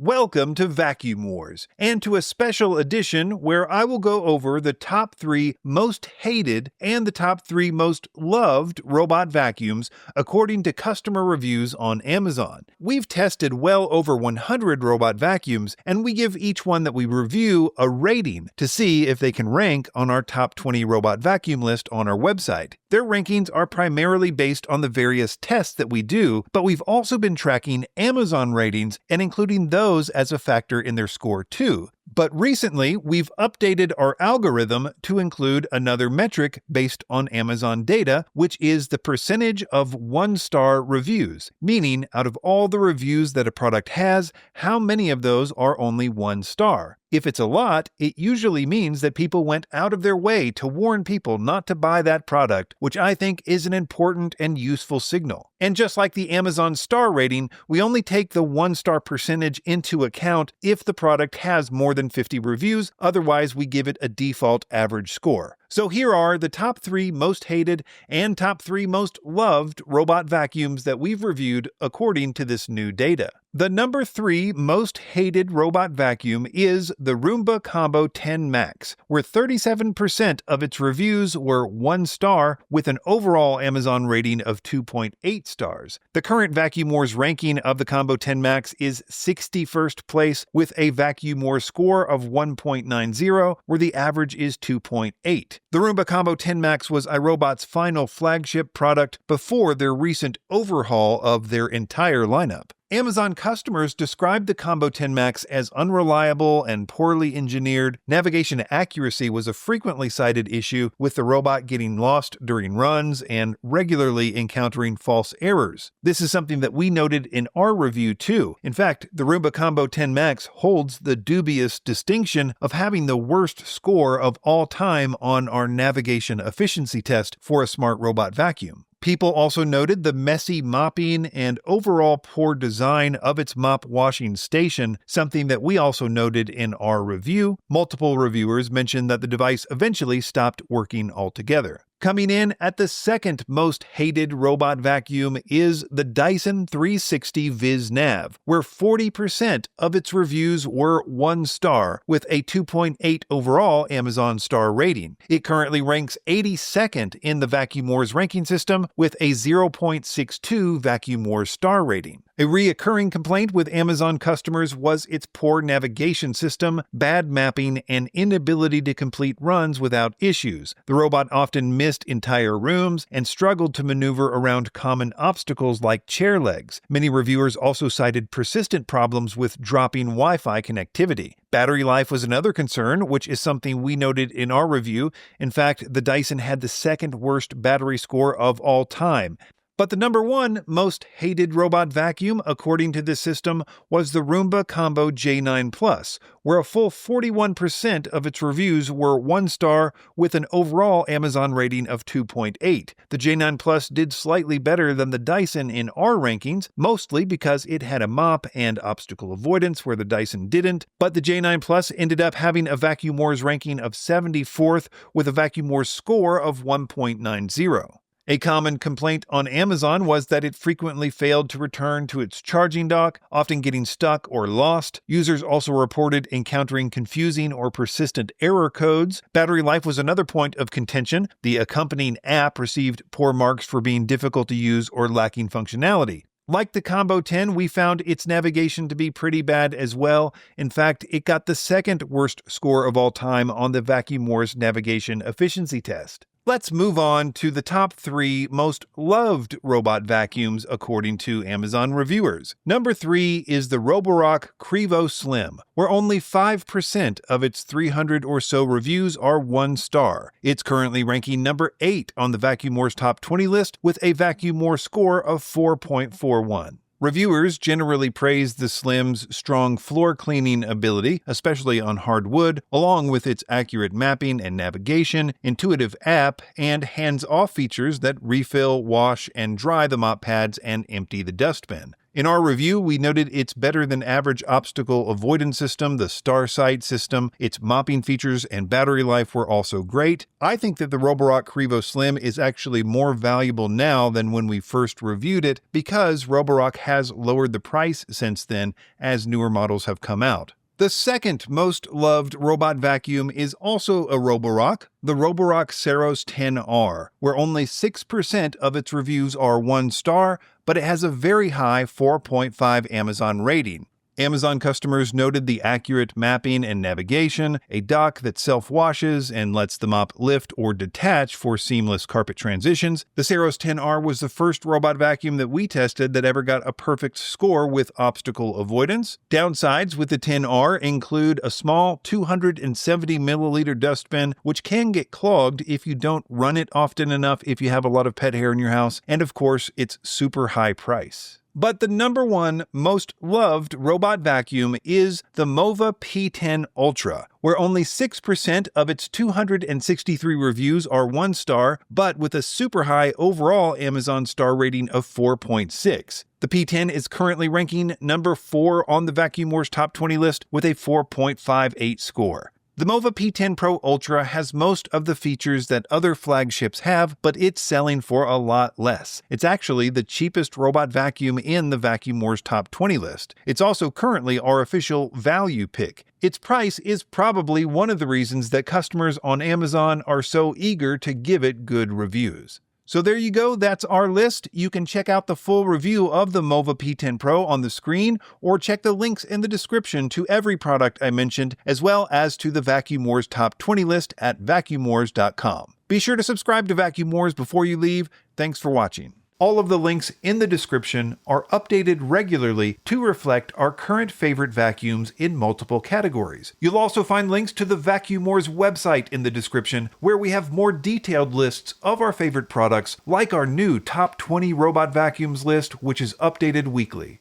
Welcome to Vacuum Wars, and to a special edition where I will go over the top 3 most hated and the top 3 most loved robot vacuums according to customer reviews on Amazon. We've tested well over 100 robot vacuums, and we give each one that we review a rating to see if they can rank on our top 20 robot vacuum list on our website. Their rankings are primarily based on the various tests that we do, but we've also been tracking Amazon ratings and including those as a factor in their score too. But recently, we've updated our algorithm to include another metric based on Amazon data, which is the percentage of 1-star reviews, meaning out of all the reviews that a product has, how many of those are only 1 star. If it's a lot, it usually means that people went out of their way to warn people not to buy that product, which I think is an important and useful signal. And just like the Amazon star rating, we only take the 1-star percentage into account if the product has more than 50 reviews, otherwise we give it a default average score. So here are the top 3 most hated and top 3 most loved robot vacuums that we've reviewed according to this new data. The number 3 most hated robot vacuum is the Roomba Combo 10 Max, where 37% of its reviews were 1 star with an overall Amazon rating of 2.8 stars. The current Vacuum Wars ranking of the Combo 10 Max is 61st place with a Vacuum Wars score of 1.90, where the average is 2.8. The Roomba Combo 10 Max was iRobot's final flagship product before their recent overhaul of their entire lineup. Amazon customers described the Combo 10 Max as unreliable and poorly engineered. Navigation accuracy was a frequently cited issue, with the robot getting lost during runs and regularly encountering false errors. This is something that we noted in our review too. In fact, the Roomba Combo 10 Max holds the dubious distinction of having the worst score of all time on our navigation efficiency test for a smart robot vacuum. People also noted the messy mopping and overall poor design of its mop washing station, something that we also noted in our review. Multiple reviewers mentioned that the device eventually stopped working altogether. Coming in at the second most hated robot vacuum is the Dyson 360 Vis Nav, where 40% of its reviews were 1 star, with a 2.8 overall Amazon star rating. It currently ranks 82nd in the Vacuum Wars ranking system, with a 0.62 Vacuum Wars star rating. A reoccurring complaint with Amazon customers was its poor navigation system, bad mapping, and inability to complete runs without issues. The robot often missed entire rooms and struggled to maneuver around common obstacles like chair legs. Many reviewers also cited persistent problems with dropping Wi-Fi connectivity. Battery life was another concern, which is something we noted in our review. In fact, the Dyson had the second worst battery score of all time. But the number 1 most hated robot vacuum, according to this system, was the Roomba Combo J9 Plus, where a full 41% of its reviews were 1 star with an overall Amazon rating of 2.8. The J9 Plus did slightly better than the Dyson in our rankings, mostly because it had a mop and obstacle avoidance where the Dyson didn't, but the J9 Plus ended up having a Vacuum Wars ranking of 74th with a Vacuum Wars score of 1.90. A common complaint on Amazon was that it frequently failed to return to its charging dock, often getting stuck or lost. Users also reported encountering confusing or persistent error codes. Battery life was another point of contention. The accompanying app received poor marks for being difficult to use or lacking functionality. Like the Combo 10, we found its navigation to be pretty bad as well. In fact, it got the second worst score of all time on the Vacuum Wars navigation efficiency test. Let's move on to the top 3 most loved robot vacuums according to Amazon reviewers. Number 3 is the Roborock Qrevo Slim, where only 5% of its 300 or so reviews are 1 star. It's currently ranking number 8 on the Vacuum Wars Top 20 list with a Vacuum Wars score of 4.41. Reviewers generally praise the Slim's strong floor cleaning ability, especially on hardwood, along with its accurate mapping and navigation, intuitive app, and hands-off features that refill, wash, and dry the mop pads and empty the dustbin. In our review, we noted its better than average obstacle avoidance system, the Star Sight system, its mopping features, and battery life were also great. I think that the Roborock Qrevo Slim is actually more valuable now than when we first reviewed it because Roborock has lowered the price since then as newer models have come out. The second most loved robot vacuum is also a Roborock, the Roborock Saros 10R, where only 6% of its reviews are 1 star, but it has a very high 4.5 Amazon rating. Amazon customers noted the accurate mapping and navigation, a dock that self-washes and lets the mop lift or detach for seamless carpet transitions. The Saros 10R was the first robot vacuum that we tested that ever got a perfect score with obstacle avoidance. Downsides with the 10R include a small 270 milliliter dustbin, which can get clogged if you don't run it often enough if you have a lot of pet hair in your house, and of course, its super high price. But the number one most loved robot vacuum is the MOVA P10 Ultra, where only 6% of its 263 reviews are 1 star, but with a super high overall Amazon star rating of 4.6. The P10 is currently ranking number 4 on the Vacuum Wars Top 20 list with a 4.58 score. The MOVA P10 Pro Ultra has most of the features that other flagships have, but it's selling for a lot less. It's actually the cheapest robot vacuum in the Vacuum Wars Top 20 list. It's also currently our official value pick. Its price is probably one of the reasons that customers on Amazon are so eager to give it good reviews. So there you go, that's our list. You can check out the full review of the MOVA P10 Pro on the screen, or check the links in the description to every product I mentioned, as well as to the Vacuum Wars Top 20 list at vacuumwars.com. Be sure to subscribe to Vacuum Wars before you leave. Thanks for watching. All of the links in the description are updated regularly to reflect our current favorite vacuums in multiple categories. You'll also find links to the Vacuum Wars website in the description, where we have more detailed lists of our favorite products, like our new Top 20 Robot Vacuums list, which is updated weekly.